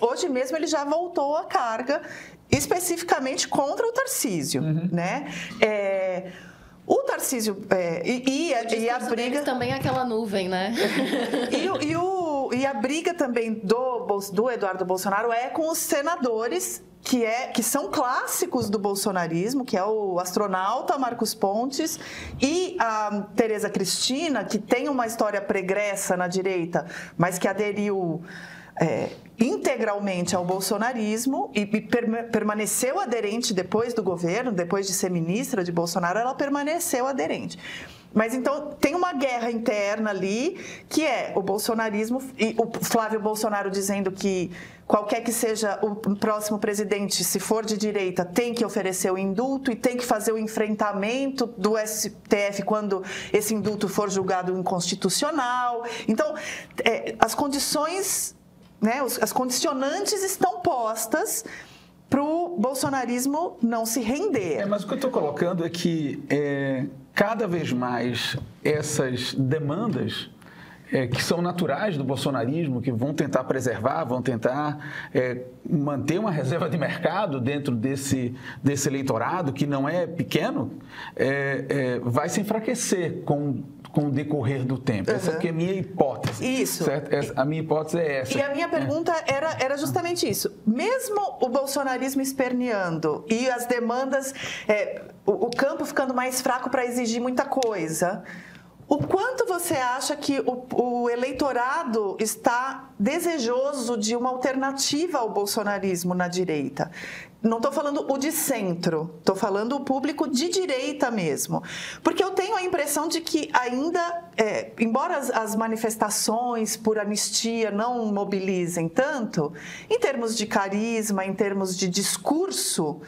hoje mesmo ele já voltou à carga especificamente contra o Tarcísio, né? O Tarcísio e a briga também é aquela nuvem, né? E a briga também do Eduardo Bolsonaro é com os senadores que são clássicos do bolsonarismo, que é o astronauta Marcos Pontes e a Tereza Cristina, que tem uma história pregressa na direita, mas que aderiu integralmente ao bolsonarismo e permaneceu aderente depois do governo, depois de ser ministra de Bolsonaro, ela permaneceu aderente. Mas então tem uma guerra interna ali, que é o bolsonarismo e o Flávio Bolsonaro dizendo que qualquer que seja o próximo presidente, se for de direita, tem que oferecer o indulto e tem que fazer o enfrentamento do STF quando esse indulto for julgado inconstitucional. Então, as condições, né, as condicionantes estão postas para o bolsonarismo não se render. Mas o que eu estou colocando é que cada vez mais essas demandas que são naturais do bolsonarismo, que vão tentar preservar, vão tentar manter uma reserva de mercado dentro desse eleitorado, que não é pequeno, vai se enfraquecer com o decorrer do tempo. Essa aqui é a minha hipótese. Isso. Certo? A minha hipótese é essa. E a minha pergunta era justamente isso. Mesmo o bolsonarismo esperneando e as demandas, o campo ficando mais fraco para exigir muita coisa, o quanto você acha que o eleitorado está desejoso de uma alternativa ao bolsonarismo na direita? Não estou falando o de centro, estou falando o público de direita mesmo. Porque eu tenho a impressão de que ainda, embora as manifestações por anistia não mobilizem tanto, em termos de carisma, em termos de discurso,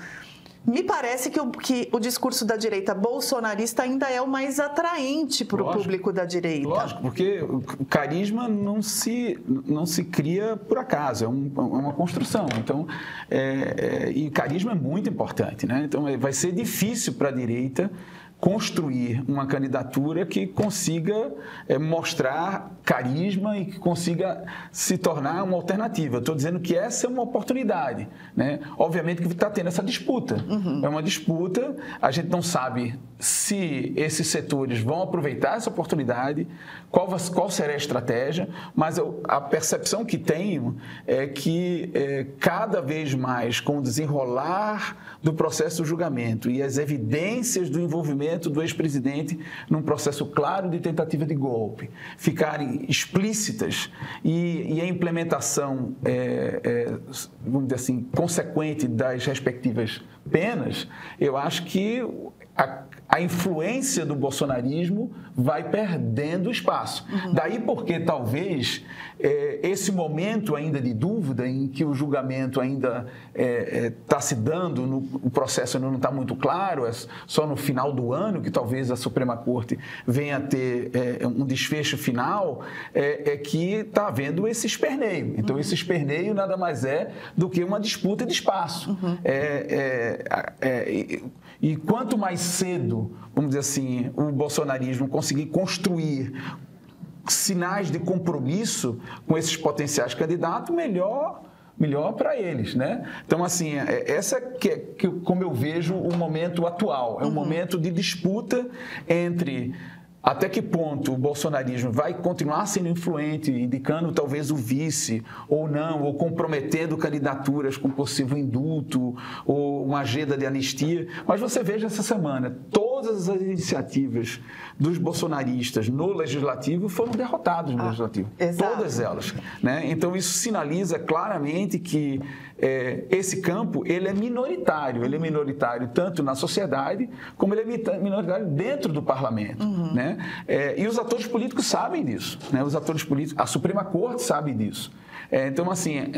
me parece que o discurso da direita bolsonarista ainda é o mais atraente para o público da direita. Lógico, porque o carisma não se cria por acaso, é uma construção. Então, e carisma é muito importante, né? Então, vai ser difícil para a direita construir uma candidatura que consiga mostrar carisma e que consiga se tornar uma alternativa. Eu estou dizendo que essa é uma oportunidade, né? Obviamente que está tendo essa disputa. É uma disputa, a gente não sabe se esses setores vão aproveitar essa oportunidade, qual será a estratégia, mas a percepção que tenho é que cada vez mais, com o desenrolar do processo de julgamento e as evidências do envolvimento do ex-presidente num processo claro de tentativa de golpe ficarem explícitas e a implementação, vamos dizer assim, consequente das respectivas penas, eu acho que a influência do bolsonarismo vai perdendo espaço. Daí porque talvez esse momento ainda de dúvida, em que o julgamento ainda está se dando, o processo ainda não está muito claro, é só no final do ano que talvez a Suprema Corte venha a ter um desfecho final, que está havendo esse esperneio. Então, esse esperneio nada mais é do que uma disputa de espaço. E quanto mais cedo, vamos dizer assim, o bolsonarismo conseguir construir sinais de compromisso com esses potenciais candidatos, melhor para eles, né? Então, assim, essa que como eu vejo o momento atual, é um momento de disputa entre até que ponto o bolsonarismo vai continuar sendo influente, indicando talvez o vice ou não, ou comprometendo candidaturas com possível indulto ou uma agenda de anistia. Mas você veja essa semana, todas as iniciativas dos bolsonaristas no Legislativo foram derrotadas no Legislativo. Exato. Todas elas, né? Então, isso sinaliza claramente que esse campo ele é minoritário tanto na sociedade como ele é minoritário dentro do parlamento, né? E os atores políticos sabem disso, né? Os atores políticos, a Suprema Corte sabe disso. Então, assim,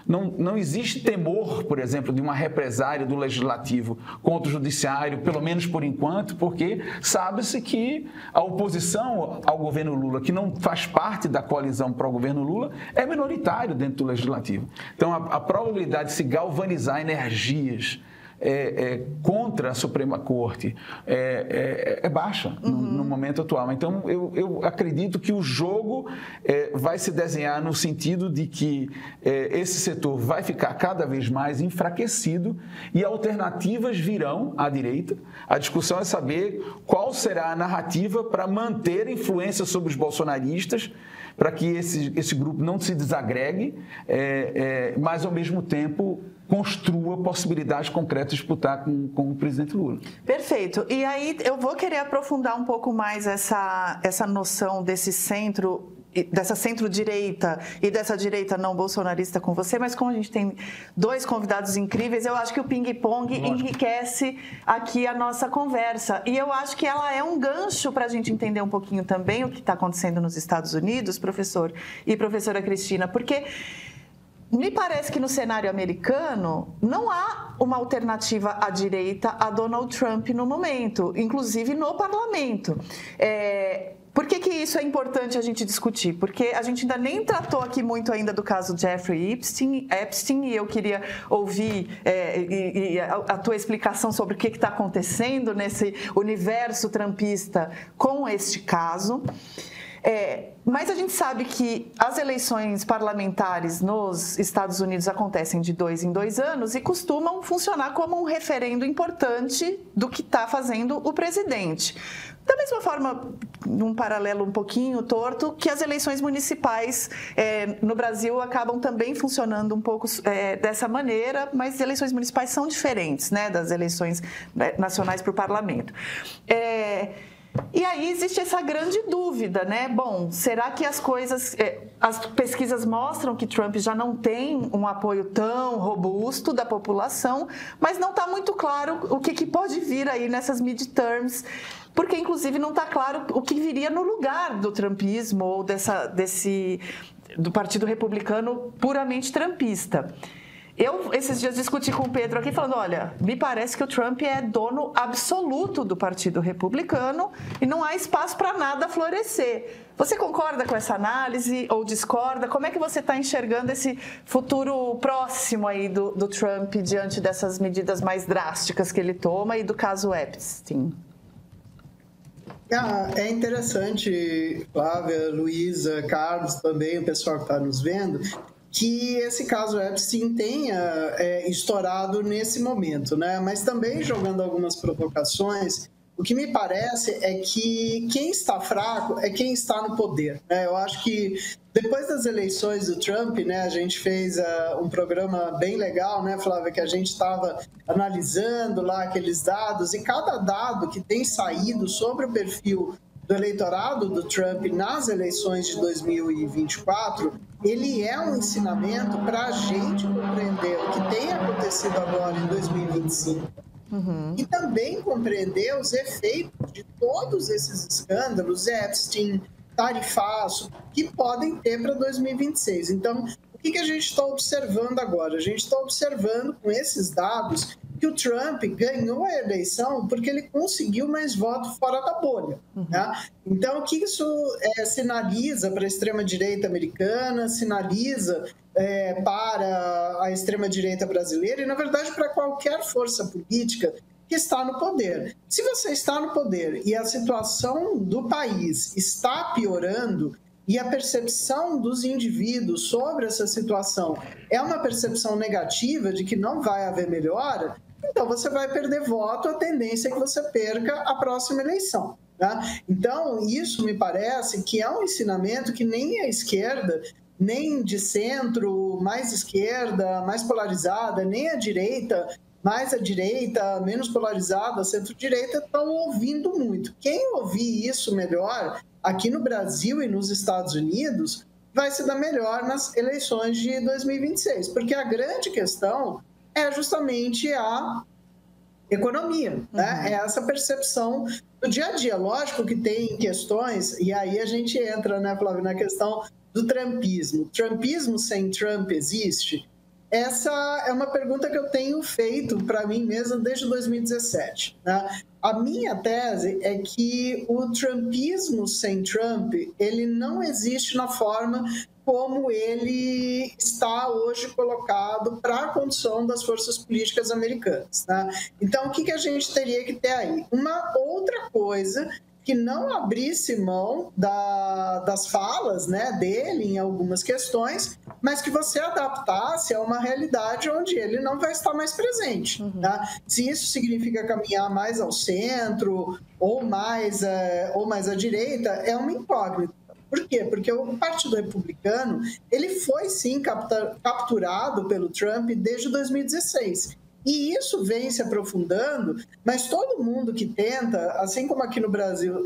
não existe temor, por exemplo, de uma represária do Legislativo contra o Judiciário, pelo menos por enquanto, porque sabe-se que a oposição ao governo Lula, que não faz parte da coalizão pró-governo Lula, é minoritário dentro do Legislativo. Então, a probabilidade de se galvanizar energias contra a Suprema Corte é baixa no momento atual. Então, eu acredito que o jogo vai se desenhar no sentido de que esse setor vai ficar cada vez mais enfraquecido e alternativas virão à direita. A discussão é saber qual será a narrativa para manter influência sobre os bolsonaristas, para que esse grupo não se desagregue, mas, ao mesmo tempo, construa possibilidades concretas de disputar com o presidente Lula. Perfeito. E aí eu vou querer aprofundar um pouco mais essa noção desse centro, dessa centro-direita e dessa direita não bolsonarista com você, mas como a gente tem dois convidados incríveis, eu acho que o ping-pong enriquece aqui a nossa conversa. E eu acho que ela é um gancho para a gente entender um pouquinho também o que está acontecendo nos Estados Unidos, professor e professora Cristina, porque me parece que no cenário americano não há uma alternativa à direita a Donald Trump no momento, inclusive no parlamento. Por que isso é importante a gente discutir? Porque a gente ainda nem tratou aqui muito ainda do caso Jeffrey Epstein, e eu queria ouvir a tua explicação sobre o que está acontecendo nesse universo trumpista com este caso. Mas a gente sabe que as eleições parlamentares nos Estados Unidos acontecem de 2 em 2 anos e costumam funcionar como um referendo importante do que está fazendo o presidente. Da mesma forma, num paralelo um pouquinho torto, que as eleições municipais no Brasil acabam também funcionando um pouco dessa maneira, mas eleições municipais são diferentes, né, das eleições nacionais para o parlamento. E aí existe essa grande dúvida, né? Bom, será que as pesquisas mostram que Trump já não tem um apoio tão robusto da população, mas não está muito claro o que pode vir aí nessas midterms, porque inclusive não está claro o que viria no lugar do trumpismo ou do Partido Republicano puramente trumpista. Eu, esses dias, discuti com o Pedro aqui, falando, olha, me parece que o Trump é dono absoluto do Partido Republicano e não há espaço para nada florescer. Você concorda com essa análise ou discorda? Como é que você está enxergando esse futuro próximo aí do Trump diante dessas medidas mais drásticas que ele toma e do caso Epstein? É interessante, Flávia, Luísa, Carlos também, o pessoal que está nos vendo, que esse caso Epstein tenha estourado nesse momento, né? Mas também jogando algumas provocações, o que me parece é que quem está fraco é quem está no poder, né? Eu acho que depois das eleições do Trump, né, a gente fez um programa bem legal, né, Flávia, que a gente estava analisando lá aqueles dados, e cada dado que tem saído sobre o perfil do eleitorado do Trump nas eleições de 2024, ele é um ensinamento para a gente compreender o que tem acontecido agora em 2025 e também compreender os efeitos de todos esses escândalos, Epstein, tarifaço, que podem ter para 2026. Então, o que a gente está observando agora? A gente está observando com esses dados que o Trump ganhou a eleição porque ele conseguiu mais votos fora da bolha. Tá? Então, o que isso sinaliza para a extrema-direita americana, sinaliza para a extrema-direita brasileira e, na verdade, para qualquer força política que está no poder. Se você está no poder e a situação do país está piorando e a percepção dos indivíduos sobre essa situação é uma percepção negativa de que não vai haver melhora, então você vai perder voto, a tendência é que você perca a próxima eleição. Tá? Então, isso me parece que é um ensinamento que nem a esquerda, nem de centro, mais esquerda, mais polarizada, nem a direita, mais a direita, menos polarizada, a centro-direita, estão ouvindo muito. Quem ouvir isso melhor, aqui no Brasil e nos Estados Unidos, vai se dar melhor nas eleições de 2026, porque a grande questão é justamente a economia, né? É essa percepção do dia a dia. Lógico que tem questões, e aí a gente entra, né, Flávio, na questão do trumpismo. Trumpismo sem Trump existe? Essa é uma pergunta que eu tenho feito para mim mesma desde 2017. Né? A minha tese é que o trumpismo sem Trump, ele não existe na forma como ele está hoje colocado para a condução das forças políticas americanas. Né? Então, o que a gente teria que ter aí? Uma outra coisa que não abrisse mão das falas, né, dele em algumas questões, mas que você adaptasse a uma realidade onde ele não vai estar mais presente. Tá? Se isso significa caminhar mais ao centro ou mais à direita, é uma incógnita. Por quê? Porque o Partido Republicano ele foi, sim, capturado pelo Trump desde 2016. E isso vem se aprofundando, mas todo mundo que tenta, assim como aqui no Brasil,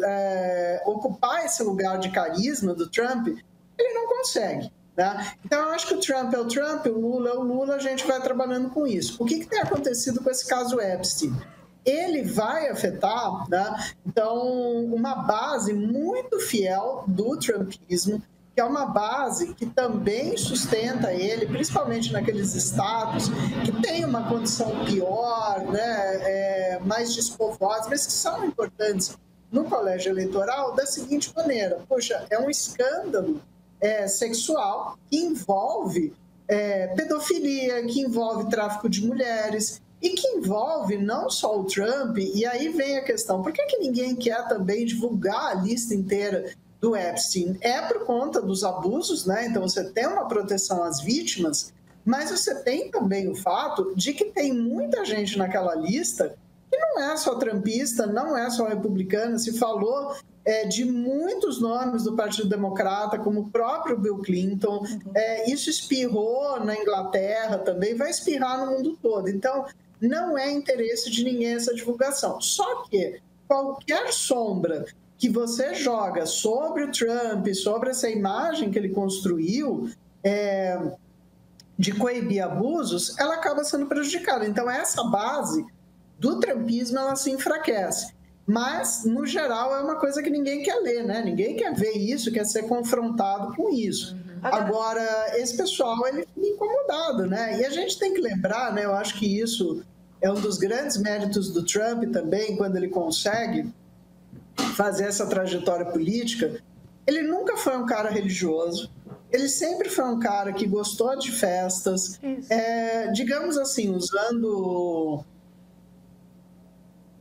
ocupar esse lugar de carisma do Trump, ele não consegue. Né? Então, eu acho que o Trump é o Trump, o Lula é o Lula, a gente vai trabalhando com isso. O que tem acontecido com esse caso Epstein? Ele vai afetar, né? Então, uma base muito fiel do trumpismo, que é uma base que também sustenta ele, principalmente naqueles estados que têm uma condição pior, né? Mais despovoados, mas que são importantes no colégio eleitoral da seguinte maneira: poxa, é um escândalo sexual que envolve pedofilia, que envolve tráfico de mulheres, e que envolve não só o Trump, e aí vem a questão, por que ninguém quer também divulgar a lista inteira do Epstein? É por conta dos abusos, né? Então você tem uma proteção às vítimas, mas você tem também o fato de que tem muita gente naquela lista que não é só trumpista, não é só republicana. Se falou de muitos nomes do Partido Democrata, como o próprio Bill Clinton. Isso espirrou na Inglaterra também, vai espirrar no mundo todo. Então, não é interesse de ninguém essa divulgação. Só que qualquer sombra que você joga sobre o Trump, sobre essa imagem que ele construiu de coibir abusos, ela acaba sendo prejudicada. Então, essa base do trumpismo, ela se enfraquece. Mas, no geral, é uma coisa que ninguém quer ler, né? Ninguém quer ver isso, quer ser confrontado com isso. Agora, esse pessoal, ele fica incomodado, né? E a gente tem que lembrar, né? Eu acho que isso é um dos grandes méritos do Trump também, quando ele consegue fazer essa trajetória política. Ele nunca foi um cara religioso, ele sempre foi um cara que gostou de festas, digamos assim, usando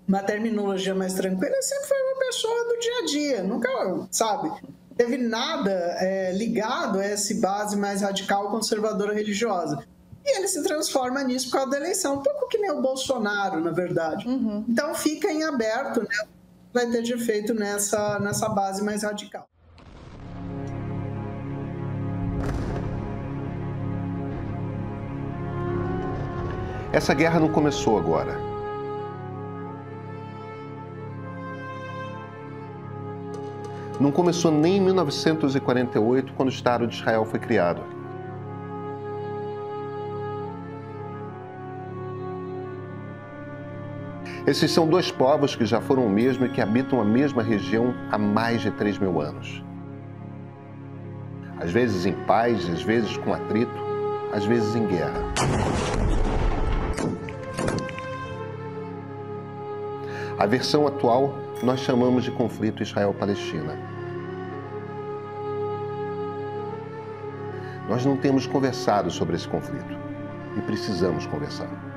uma terminologia mais tranquila, ele sempre foi uma pessoa do dia a dia, nunca, sabe, teve nada ligado a essa base mais radical, conservadora, religiosa. E ele se transforma nisso por causa da eleição, um pouco que nem o Bolsonaro, na verdade. Então fica em aberto, né? Vai ter de efeito nessa base mais radical. Essa guerra não começou agora. Não começou nem em 1948, quando o Estado de Israel foi criado. Esses são dois povos que já foram o mesmo e que habitam a mesma região há mais de 3.000 anos. Às vezes em paz, às vezes com atrito, às vezes em guerra. A versão atual nós chamamos de conflito Israel-Palestina. Nós não temos conversado sobre esse conflito e precisamos conversar.